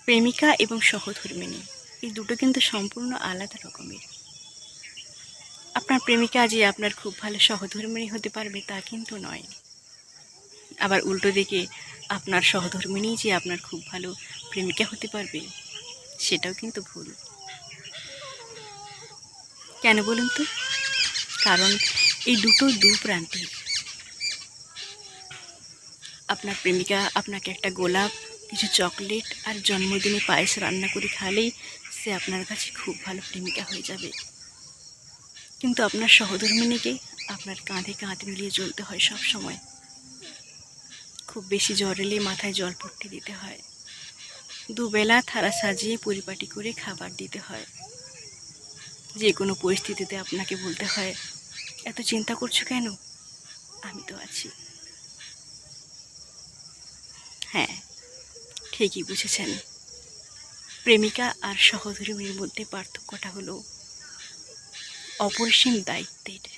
প্রেমিকা এবং সহধর্মিণী এই দুটো কিন্তু সম্পূর্ণ আলাদা রকমের। আপনার প্রেমিকা যে আপনার খুব ভালো সহধর্মিণী হতে পারবে তা কিন্তু নয়। আবার উল্টো দিকে আপনার সহধর্মিণী যে আপনার খুব ভালো প্রেমিকা হতে পারবে সেটাও কিন্তু ভুল। কেন বলুন তো? কারণ এই দুটো দু প্রান্তের। আপনার প্রেমিকা আপনাকে একটা গোলাপ, কিছু চকলেট আর জন্মদিনে পায়েস রান্না করে খাওয়ালেই সে আপনার কাছে খুব ভালো প্রেমিকা হয়ে যাবে। কিন্তু আপনার সহধর্মিণীকে আপনার কাঁধে কাঁধ মিলিয়ে চলতে হয় সব সময়। খুব বেশি জ্বর এলে মাথায় জলপট্টি দিতে হয়, দুবেলা থালা সাজিয়ে পরিপাটি করে খাবার দিতে হয়। যে কোনো পরিস্থিতিতে আপনাকে বলতে হয়, এত চিন্তা করছো কেন, আমি তো আছি। হ্যাঁ, ঠিকই বুঝেছেন। প্রেমিকা আর সহধর্মীর মধ্যে পার্থক্যটা হলো অপরিসীম দায়িত্বের।